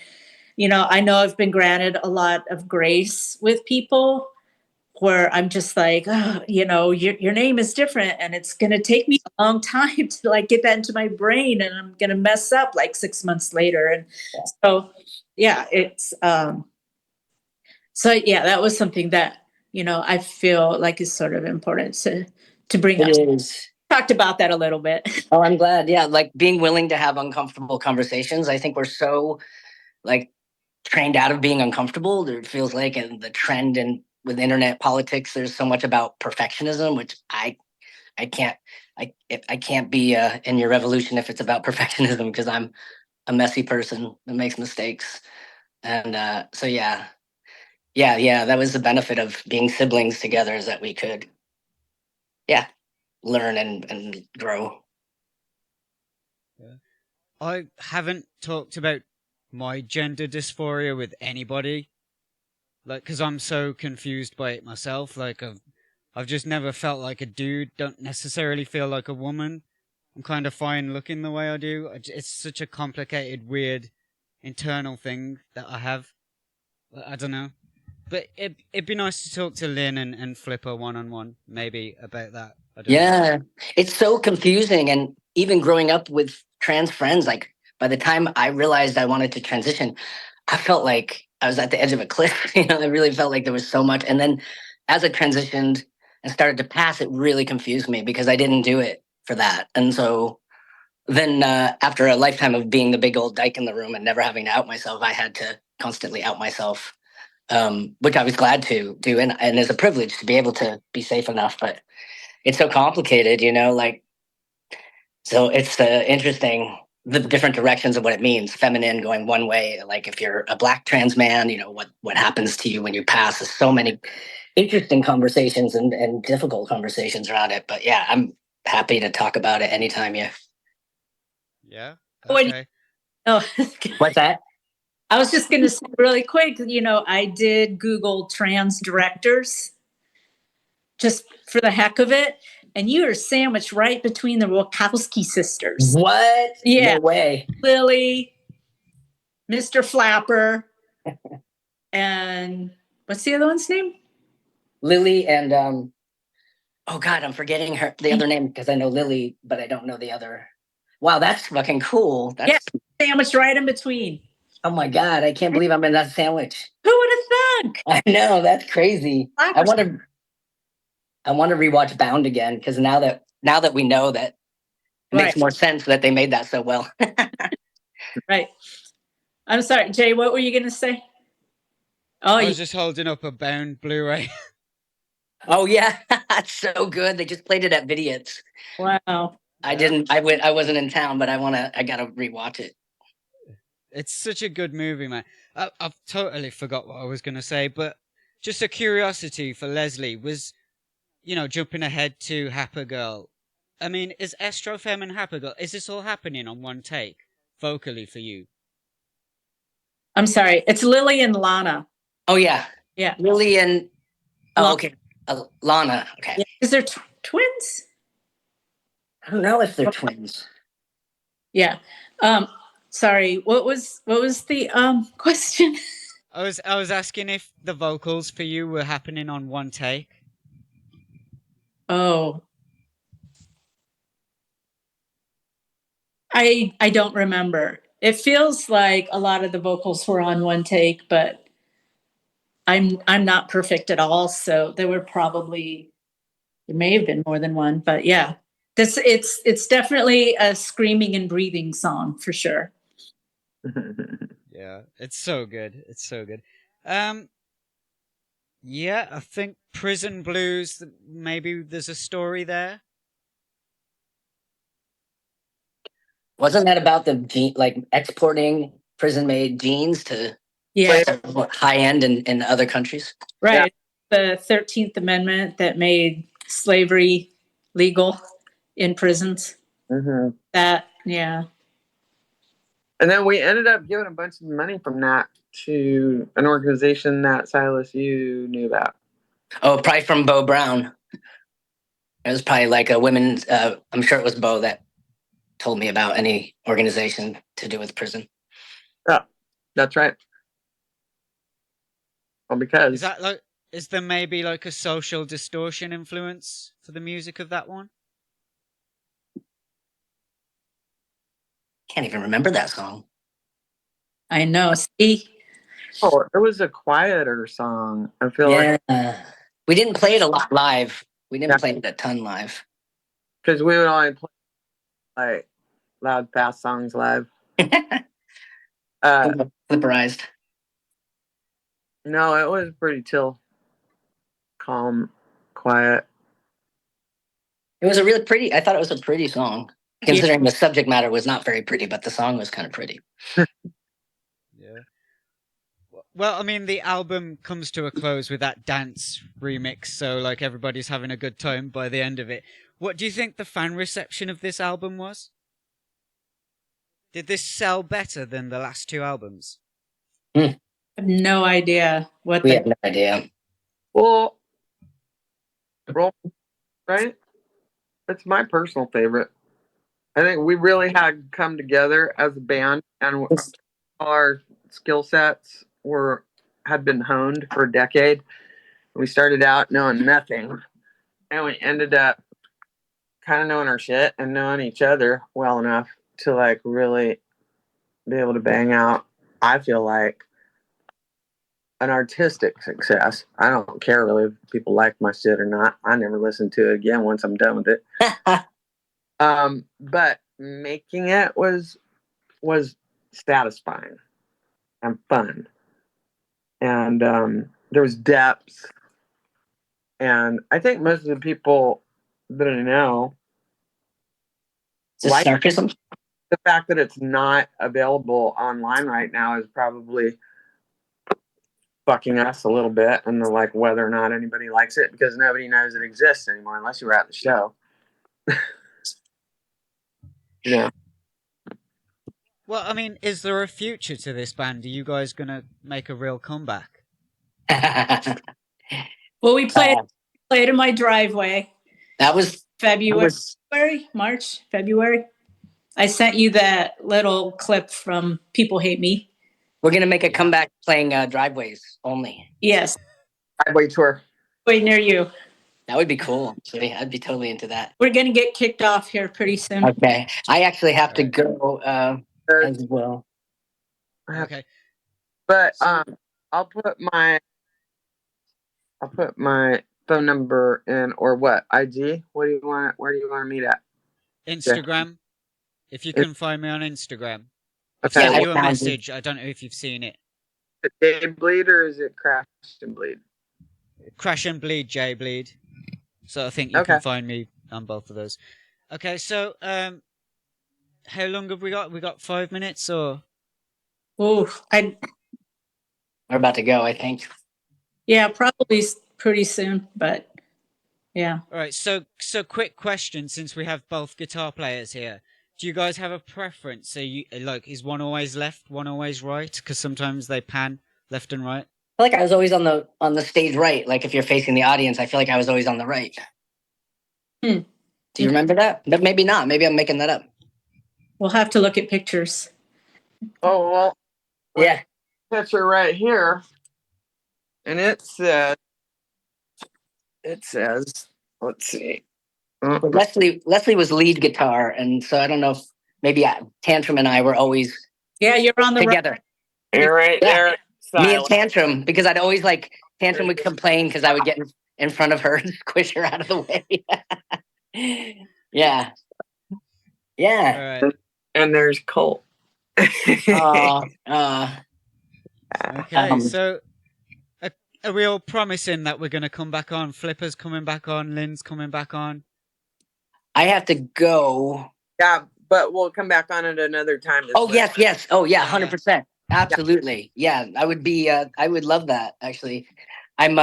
I know I've been granted a lot of grace with people where I'm just like, oh, your name is different, and it's going to take me a long time to like get that into my brain, and I'm going to mess up like 6 months later. And so, yeah, it's, so yeah, that was something that, I feel like is sort of important to bring up. It is. Talked about that a little bit. Oh, I'm glad. Yeah, like being willing to have uncomfortable conversations. I think we're so like trained out of being uncomfortable. It feels like, and the trend and with internet politics, there's so much about perfectionism, which I can't I can't be in your revolution if it's about perfectionism, because I'm a messy person that makes mistakes. And so yeah, that was the benefit of being siblings together, is that we could learn and grow. I haven't talked about my gender dysphoria with anybody, like, because I'm so confused by it myself. Like, I've just never felt like a dude. Don't necessarily feel like a woman. I'm kind of fine looking the way I do. It's such a complicated, weird, internal thing that I have. I don't know. But it'd be nice to talk to Lynn and Flipper one-on-one, maybe, about that. I don't know. Yeah, it's so confusing. And even growing up with trans friends, like by the time I realized I wanted to transition, I felt like I was at the edge of a cliff. I really felt like there was so much. And then as I transitioned and started to pass, it really confused me because I didn't do it for that. And so then after a lifetime of being the big old dyke in the room and never having to out myself, I had to constantly out myself, which I was glad to do. And it's a privilege to be able to be safe enough. But it's so complicated, like, so it's interesting the different directions of what it means. Feminine going one way, like if you're a Black trans man, what happens to you when you pass. There's so many interesting conversations and difficult conversations around it. But yeah, I'm happy to talk about it anytime you. Yeah. What- Okay. Oh, What's that? I was just going to say really quick, I did Google trans directors just for the heck of it. And you are sandwiched right between the Wachowski sisters. What? Yeah. No way. Lily, Mr. Flapper, and what's the other one's name? Lily and oh God, I'm forgetting the other name because I know Lily, but I don't know the other. Wow, that's fucking cool. That's Sandwiched right in between. Oh my God, I can't believe I'm in that sandwich. Who would have thunk? I know, that's crazy. I Flapper's- want to rewatch Bound again because now that we know that, it makes Right. more sense that they made that so well. Right. I'm sorry, Jay, what were you going to say? Oh, I was just holding up a Bound Blu-ray. Oh yeah, that's so good. They just played it at Vidiots. wow. I wasn't in town, but I gotta rewatch it. It's such a good movie, man. I've totally forgot what I was going to say, but just a curiosity for Leslie was, jumping ahead to Happer Girl. I mean, is Estrofem and Happer Girl, is this all happening on one take, vocally for you? I'm sorry. It's Lily and Lana. Oh yeah, Yeah. Lily and Lana. okay, Lana. Okay, Yeah. Is there twins? I don't know if they're twins. Yeah. Sorry. What was the question? I was asking if the vocals for you were happening on one take. Oh. I don't remember. It feels like a lot of the vocals were on one take, but I'm not perfect at all, so there may have been more than one, but yeah. It's definitely a screaming and breathing song for sure. Yeah, it's so good. It's so good. Yeah, I think Prison Blues, maybe there's a story there. Wasn't that about the like exporting prison-made jeans to Yeah. high end in other countries? Right. The 13th Amendment that made slavery legal in prisons. Mm-hmm. That, yeah. And then we ended up giving a bunch of money from that to an organization that Silas, you knew about. Oh, probably from Bo Brown. It was probably like a women's. I'm sure it was Bo that told me about any organization to do with prison. Yeah, that's right. Well, because is there maybe like a social distortion influence for the music of that one? Can't even remember that song. I know. See? oh, it was a quieter song. I feel like We didn't play it a lot live. We didn't play it a ton live. because we would only play like loud, fast songs live. Flipperized. No, it was pretty chill, calm, quiet. It was a really pretty. I thought it was a pretty song, considering the subject matter was not very pretty, but the song was kind of pretty. Yeah. Well, I mean, the album comes to a close with that dance remix, so like everybody's having a good time by the end of it. What do you think the fan reception of this album was? Did this sell better than the last two albums? I have no idea what We have no idea. Well, right? It's my personal favorite. I think we really had come together as a band, and our skill sets were had been honed for a decade. We started out knowing nothing, and we ended up kind of knowing our shit and knowing each other well enough to like really be able to bang out. I feel like an artistic success. I don't care really if people like my shit or not. I never listen to it again once I'm done with it. But making it was satisfying and fun, and there was depth. And I think most of the people that I know Is this like sarcasm? the fact that it's not available online right now is probably fucking us a little bit, and the like whether or not anybody likes it, because nobody knows it exists anymore unless you were at the show. Yeah. Well, I mean, is there a future to this band? Are you guys gonna make a real comeback? Well, we played in my driveway. That was March, February. I sent you that little clip from People Hate Me. We're gonna make a comeback playing driveways only. Yes, Driveway tour. way near you. That would be cool. Actually, I'd be totally into that. We're gonna get kicked off here pretty soon. Okay, I actually have to Right. go as well. Okay. But I'll put my phone number in, or what? IG? What do you want? Where do you want to meet at? Instagram. If you can find me on Instagram. I've Okay. sent Yeah, you a I found message. I don't know if you've seen it. Is it Day Bleed or is it Crash and Bleed? Crash and Bleed, J Bleed. So I think you can find me on both of those. Okay, so how long have we got? We got 5 minutes or? Oh, We're about to go, I think. yeah, probably pretty soon, but yeah. All right, so quick question, since we have both guitar players here. Do you guys have a preference? So you like, is one always left, one always right? Because sometimes they pan left and right. I feel like I was always on the stage right. Like if you're facing the audience, I feel like I was always on the right. Do you remember that? But maybe not. Maybe I'm making that up. We'll have to look at pictures. Oh, well, Yeah. picture right here. And it says, let's see. But Leslie was lead guitar, and so I don't know if maybe Tantrum and I were always Yeah, you're on the right. together. You're right there. Me and Silas. Tantrum, because I'd always like Tantrum would complain because I would get in front of her and squish her out of the way. Yeah. Yeah. All right. And there's Colt. Okay, so are we all promising that we're going to come back on? Flipper's coming back on. Lynn's coming back on. I have to go. Yeah, but we'll come back on at another time. Oh, yes. Oh, yeah, Yeah. 100%. Absolutely. Yeah, I would be. I would love that. Actually, I'm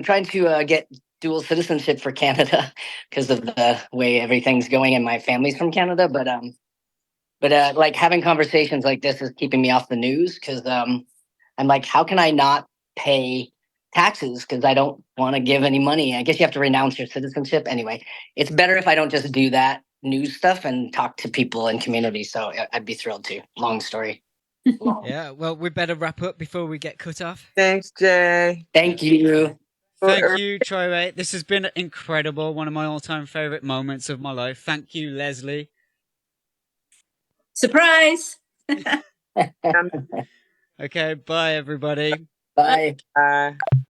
trying to get dual citizenship for Canada because of the way everything's going, and my family's from Canada. But like having conversations like this is keeping me off the news because I'm like, how can I not pay taxes because I don't want to give any money? I guess you have to renounce your citizenship anyway. It's better if I don't just do that news stuff and talk to people in community. So I'd be thrilled to. Long story. Yeah, well, we better wrap up before we get cut off. Thanks, Jay. Thank you. Thank you, Troy. This has been incredible. One of my all-time favorite moments of my life. Thank you, Leslie. Surprise! Okay, bye, everybody. Bye. Bye.